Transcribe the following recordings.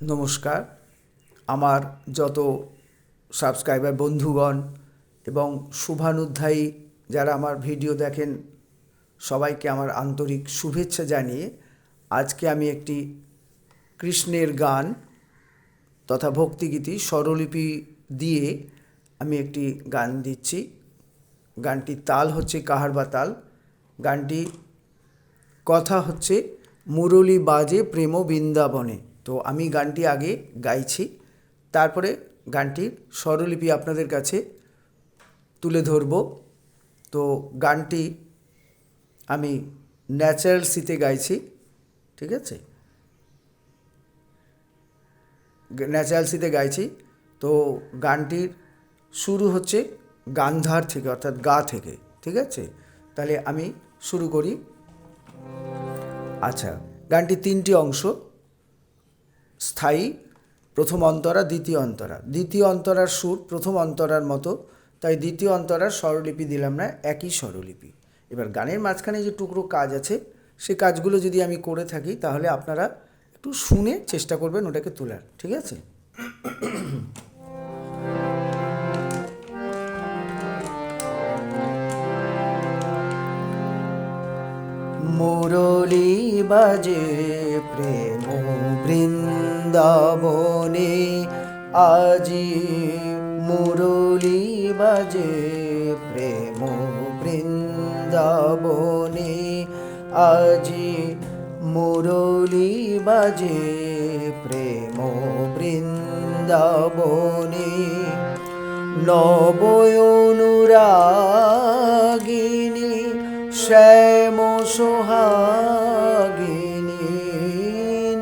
নমস্কার। আমার যত সাবস্ক্রাইবার বন্ধুগণ এবং শুভানুধ্যায়ী যারা আমার ভিডিও দেখেন, সবাইকে আমার আন্তরিক শুভেচ্ছা জানিয়ে আজকে আমি একটি কৃষ্ণের গান তথা ভক্তিগীতি স্বরলিপি দিয়ে আমি একটি গান দিচ্ছি। গানটির তাল হচ্ছে কাহারবা তাল। গানটি কথা হচ্ছে মুরলী বাজে প্রেম বৃন্দাবনে। তো আমি গানটি আগে গাইছি, তারপরে গানটির স্বরলিপি আপনাদের কাছে তুলে ধরব। তো গানটি আমি ন্যাচারাল সিতে গাইছি, ঠিক আছে? ন্যাচারাল সিতে গাইছি। তো গানটির শুরু হচ্ছে গান্ধার থেকে, অর্থাৎ গা থেকে, ঠিক আছে? তাহলে আমি শুরু করি। আচ্ছা, গানটি তিনটি অংশ: স্থায়ী, প্রথম অন্তরা, দ্বিতীয় অন্তরা। দ্বিতীয় অন্তরার সুর প্রথম অন্তরার মতো, তাই দ্বিতীয় অন্তরার স্বরলিপি দিলাম না, একই স্বরলিপি। এবার গানের মাঝখানে যে টুকরো কাজ আছে, সে কাজগুলো যদি আমি করে থাকি তাহলে আপনারা একটু শুনে চেষ্টা করবেন ওটাকে তোলার, ঠিক আছে? মুরলী বাজে প্রেম বৃন্দাবনে, আজি মুরলী বাজে প্রেম বৃন্দাবনে, আজি মুরলী বাজে প্রেম বৃন্দাবনে। নবয়নুরাগিনী শ্যাম সোহাগিনী,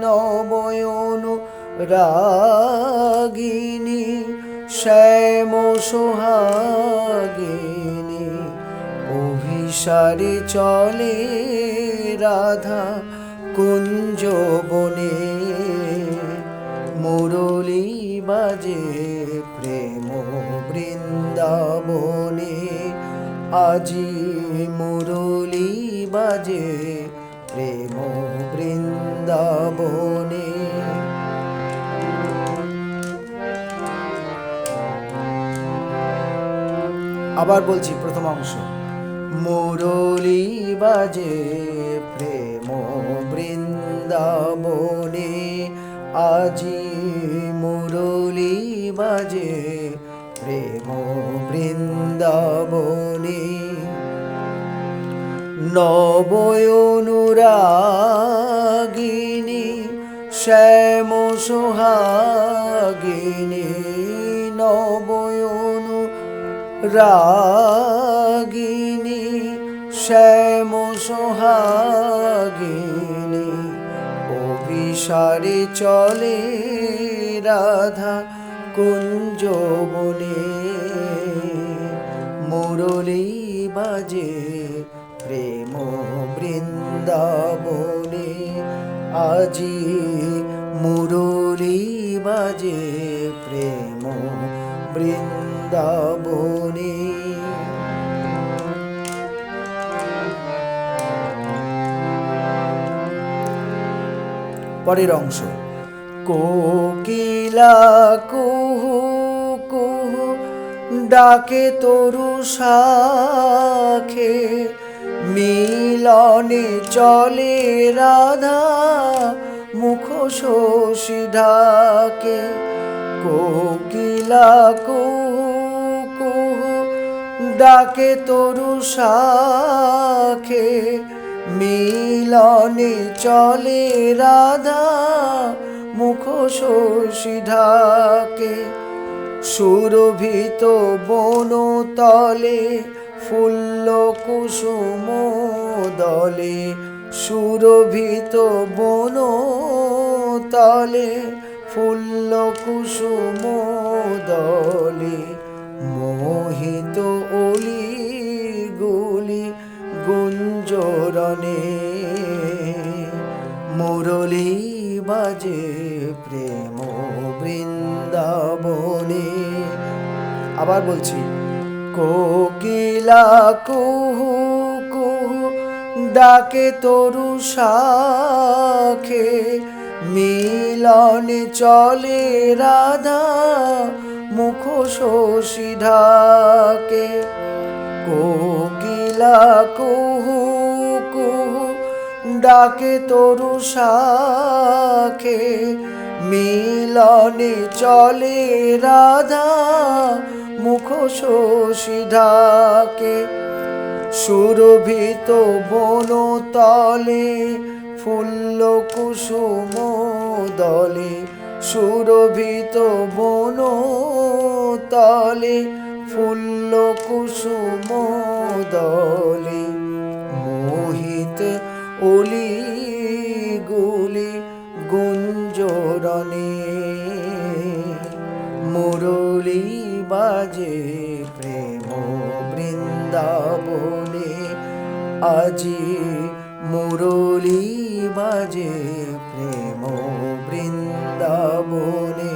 নবয়নুরাগিনী শ্যাম সোহাগিনী, অভিসারে চলে রাধা কুঞ্জ বনে, মুরলী বাজে প্রেম বৃন্দাবনে, আজি মুরলী বাজে প্রেম বৃন্দাবনে। আবার বলছি প্রথম অংশ: মুরলী বাজে প্রেম বৃন্দাবনে, আজি মুরলী বাজে প্রেম বৃন্দাবনে। নবয়নুরাগিনী শ্যাম সোহাগিনী, নবয়নুরাগিনী শ্যাম সোহাগিনী, অভিসারে চলে রাধা কুঞ্জ বনে, মুরলী বাজে প্রেম বৃন্দাবনে, আজি মুরলী বাজে প্রেম বৃন্দাবনে। পরের অংশ: কোকিলা কুহু কুহু ডাকে তরু শাখে, মিলনে চলে রাধা মুখ শশী ঢাকে, কোকিলা কুহু কুহু ডাকে তরু শাখে, মিলনে চলে রাধা মুখ শশী ঢাকে, সুরভিত বনতলে ফুল্ল কুসুম দলে, সুরভিত বনতলে ফুল্ল কুসুম দলে, মোহিত অলি গুলি গুঞ্জরণে, মুরলী বাজে প্রেম বৃন্দাবনে। আবার বলছি: কোকিলা কুহু কুহু ডাকে তরু শাখে, মিলনে চলে রাধা মুখ শশী ঢাকে, কোকিলা কুহু কুহু ডাকে তরু শাখে, মিলনে চলে রাধা মুখ শশী ঢাকে, সুরভিত বনতলে ফুল্ল কুসুম দলে, সুরভিত বনতলে ফুল্ল কুসুম দলে, মোহিত অলি গুলি গুঞ্জরণে, মুরলী বাজে প্রেম বৃন্দাবনে, আজি মুরলী বাজে প্রেম বৃন্দাবনে।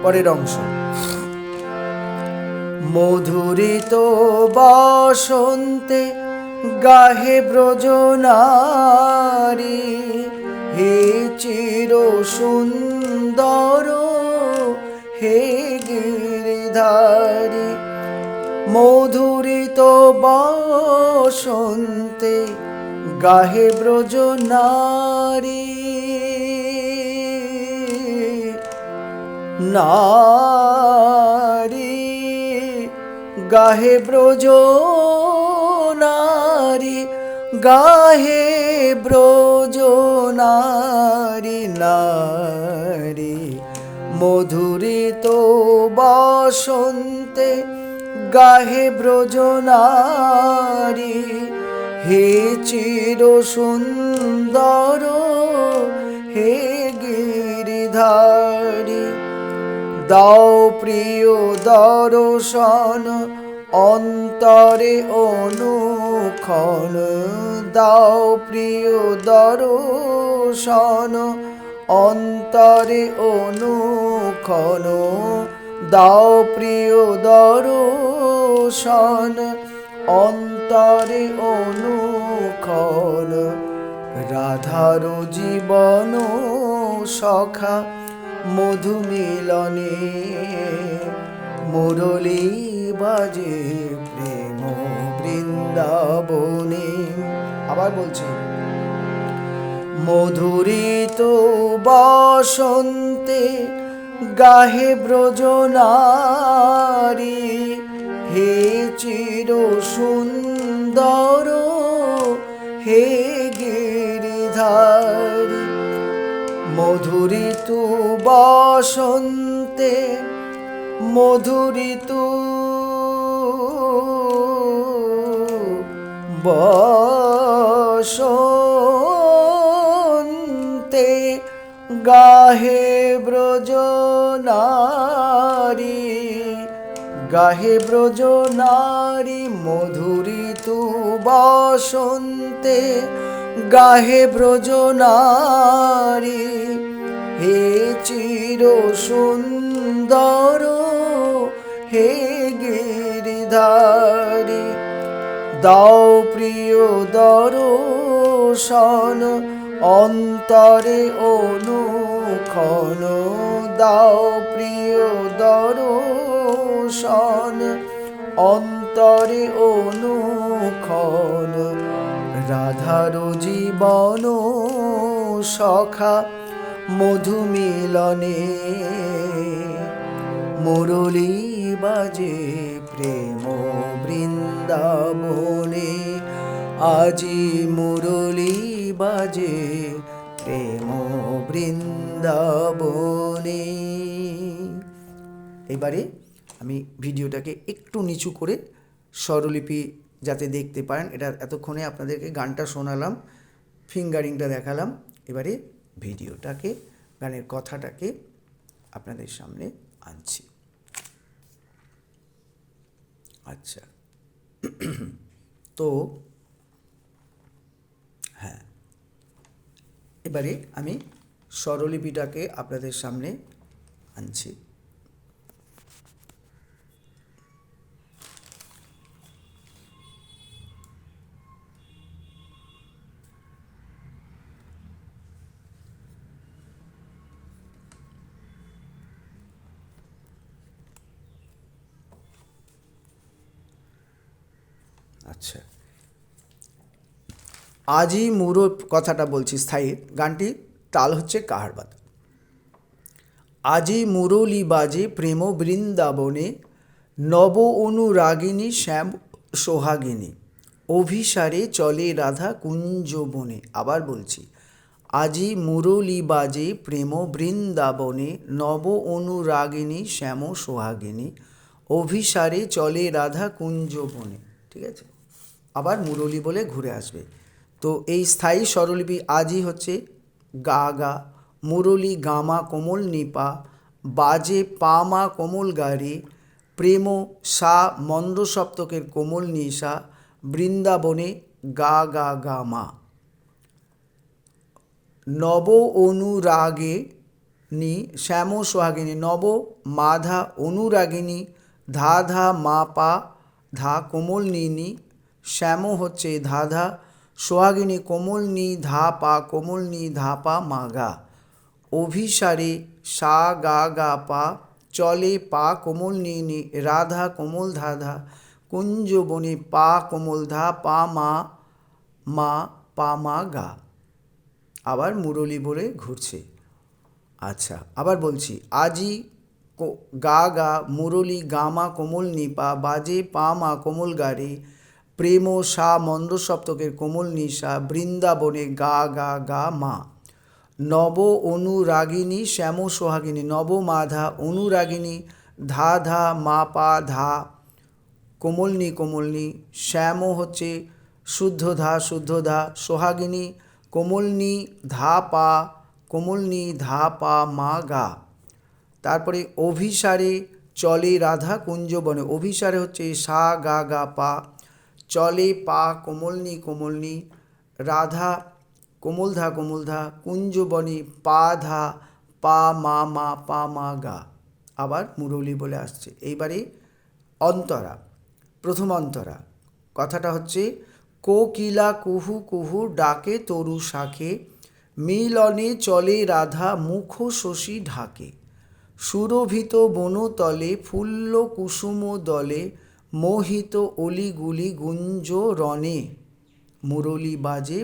পরের অংশ, মধুরিত বসন্তে গাহে ব্রজনারী, হে চির সুন্দর হে গিরিধারী, মধুরিত বসন্তে গাহে ব্রজনারী, নারী গাহে ব্রজনারী, গাহে ব্রজনারী নারী, মধুরিত বসন্তে গাহে ব্রজনারী, হে চির সুন্দর হে গিরিধারী, দাও প্রিয় দর্শন অন্তরে অনুক্ষণ, দাও প্রিয় দর্শন অন্তরে অনুক্ষণ, দাও প্রিয় দর্শন অন্তরে অনুক্ষণ, রাধার জীবন সখা মধু মিলনে, মুরলী বাজে প্রেম বৃন্দাবনে। আবার বলছি, মধুরিত বসন্তে গাহে ব্রজনারী, হে চির সুন্দর হে গিরিধারী, মধুরিত বসন্তে, মধুরিত বসন্তে গাহে ব্রজনারী, গাহে ব্রজনারী, মধুরিত বসন্তে গাহে ব্রজনারী, হে চির সুন্দর হে গিরিধারী, দাও প্রিয় দর্শন অন্তরে অনুক্ষণ, দাও প্রিয় দর্শন অন্তরে অনুক্ষণ, রাধার জীবন সখা মধু মিলনে, মুরলী বাজে প্রেম বৃন্দাবনে, আজি মুরলী বাজে প্রেম বৃন্দাবনে। এবারে আমি ভিডিওটাকে একটু নিচু করে স্বরলিপি যাতে দেখতে পারেন, এটা এতক্ষণে আপনাদেরকে গানটা শোনালাম, ফিঙ্গারিংটা দেখালাম, এবারে ভিডিওটাকে গানের কথাটাকে আপনাদের সামনে আনছি। আচ্ছা, তো হ্যাঁ, এবারে আমি স্বরলিপিটাকে আপনাদের সামনে আনছি। আচ্ছা, আজি মুরো কথাটা বলছি স্থায়ী। গানটি তাল হচ্ছে কাহারবাদ। আজি মুরলী বাজে প্রেম বৃন্দাবনে, নব অনুরাগিনী শ্যাম সোহাগিনী, অভিসারে চলে রাধা কুঞ্জ বনে। আবার বলছি, আজি মুরলী বাজে প্রেম বৃন্দাবনে, নব অনুরাগিনী শ্যাম সোহাগিনী, অভিসারে চলে রাধা কুঞ্জ বনে। ঠিক আছে, আবার মুরলী বলে ঘুরে আসবে। তো এই স্থায়ী স্বরলিপি আজি হচ্ছে গা গা, মুরলী গামা কোমল নিপা, বাজে পামা কোমল গারে, প্রেম সা মন্দ সপ্তকের কোমল নিশা, বৃন্দাবনে গা গা গা মা। নব অনুরাগে নি শ্যাম সোহাগিনী, নব মাধা অনুরাগিনী, ধা ধা মা পা ধা কোমল নি, শ্যাম হচ্ছে ধা ধা, সোহাগিনী কোমল নি ধা পা, কোমল নি ধা পা মা গা, অভিসারে সা গা গা পা, চলে পা কোমল নি, রাধা কোমল ধা ধা, কুঞ্জ বনে পা কোমল ধা পা মা মা পা মা গা। আবার মুরলী বলে ঘুরছে। আচ্ছা, আবার বলছি, আজি গা গা, মুরলী গামা কোমল নিপা, বাজে পা মা কোমল গারে, প্রেম সা মন্দ সপ্তকের কোমল নিশা, বৃন্দাবনে গা গা গা মা। নব অনুরাগিনী শ্যাম সোহাগিনী, নব মাধা অনুরাগিনী, ধা ধা মা পা ধা কোমলনি, শ্যাম হচ্ছে শুদ্ধ ধা, সোহাগিনী কোমলনি ধা পা, কোমলনি ধা পা মা গা। তারপরে অভিসারে চলে রাধা কুঞ্জবনে, অভিসারে হচ্ছে সা গা গা পা, চলে পা কোমলনি, রাধা কোমল ধা, কুঞ্জবনে পা ধা পা মা পা মা গা। আবার মুরলী বলে আসছে। এইবারে অন্তরা, প্রথম অন্তরা কথাটা হচ্ছে, কোকিলা কুহু কুহু ডাকে তরু শাখে, মিলনে চলে রাধা মুখ শশী ঢাকে, সুরভিত বনতলে ফুল্ল কুসুম দলে, মোহিত অলিগুলি গুঞ্জ রণে, মুরলী বাজে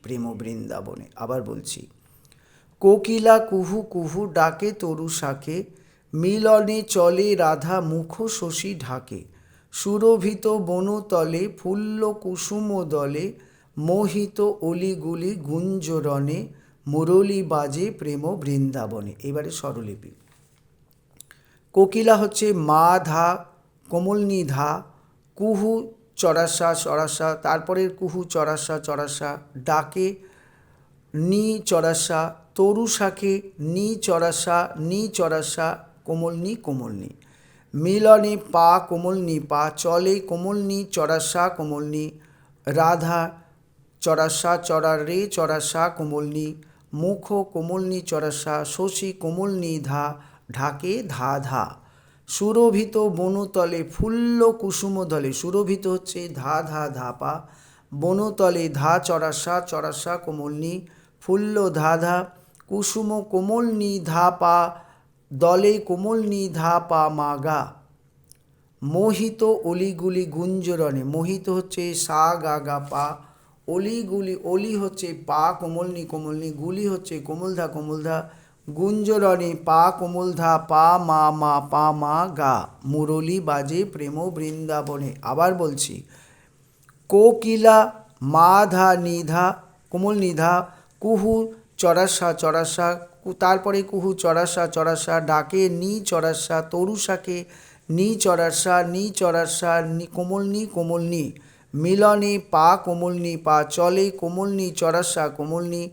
প্রেম বৃন্দাবনে। আবার বলছি, কোকিলা কুহু কুহু ডাকে তরু শাখে, মিলনে চলে রাধা মুখ শশী ঢাকে, সুরভিত বনতলে ফুল্ল কুসুম দলে, মোহিত অলিগুলি গুঞ্জরণে, মুরলী বাজে প্রেম বৃন্দাবনে। এবারে স্বরলিপি। কোকিলা হচ্ছে মা ধা কোমলনি ধা, কুহু চড়াসা, তারপরে কুহু চড়াসা, ডাকে নি চড়াসা, তরু শাখে নি চড়াসা, কোমলনি, মিলনে পা কোমলনি পা, চলে কোমলনি চড়াসা কোমলনি, রাধা চড়াসা রে চড়াসা কোমলনি, মুখ কোমলনি চড়াসা, শশী কোমলনি ধা, ঢাকে ধা ধা, সুরভিত বনতলে ফুল্ল কুসুম দলে, সুরভিত হচ্ছে ধা ধা পা, বনতলে ধা চড়াসা কোমলনি, ফুল্ল ধা ধা, কুসুম কোমলনি ধা পা, দলে কোমলনি ধা পা মা গা, মোহিত অলিগুলি গুঞ্জরণে, মোহিত হচ্ছে সা গা গা পা, অলিগুলি অলি হচ্ছে পা কোমলনি, গুলি হচ্ছে কোমল ধা, গুঞ্জরণে পা কোমল ধা পা মা পা মা গা, মুরলী বাজে প্রেম বৃন্দাবনে। আবার বলছি, কোকিলা মা ধা নিধা কোমল নিধা, কুহু চড়াসা, তারপরে কুহু চড়াসা, ডাকে নি চড়াসা, তরু শাকে নি চড়াসা, কোমলনি, মিলনে পা কোমলনি পা, চলে কোমলনি চড়াসা কোমলনি,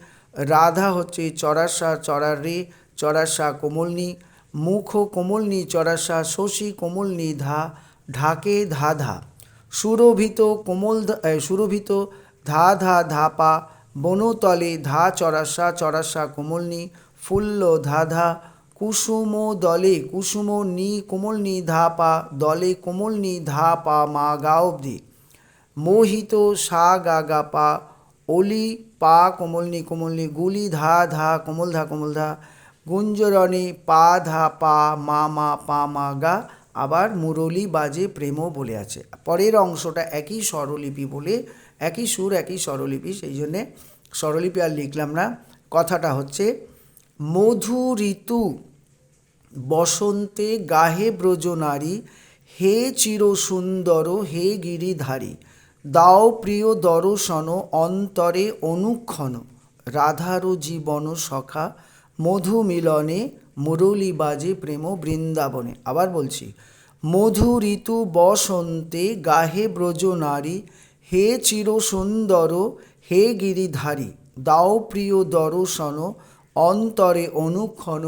রাধা হচ্ছে চড়াসা রে চড়াসা কোমলনি, মুখ কোমলনি চড়াসা, শশী কোমলনি ধা, ঢাকে ধা ধা, সুরভিত ধা পা, বনতলে ধা চড়াসা কোমলনি, ফুল্ল ধা ধা, কুসুম দলে কুসুম নি কোমলনি ধা পা, দলে কোমলনি ধা পা মা গা অবধি, মোহিত সা গা গা পা, অলি পা কোমলনি, গুলি ধা কোমল ধা, গুঞ্জরণে পা ধা পা মা পা মা গা, আবার মুরলী বাজে প্রেম বলে আছে। পরের অংশটা একই স্বরলিপি বলে, একই সুর একই স্বরলিপি, সেই জন্যে স্বরলিপি আর লিখলাম না। কথাটা হচ্ছে, মধু ঋতু বসন্তে গাহে ব্রজনারী, হে চির সুন্দর হে গিরিধারী, দাও প্রিয় দর্শন অন্তরে অনুক্ষণ, রাধার জীবন সখা মধু মিলনে, মুরলী বাজে প্রেম বৃন্দাবনে। আবার বলছি, মধু ঋতু বসন্তে গাহে ব্রজনারী, হে চির সুন্দর হে গিরিধারী, দাও প্রিয় দর্শন অন্তরে অনুক্ষণ,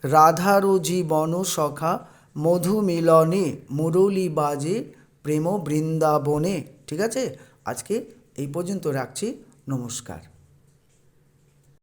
রাধার জীবন সখা মধু মিলনে, মুরলী বাজে প্রেম বৃন্দাবনে। ঠিক আছে, আজকে এই পর্যন্ত রাখছি। নমস্কার।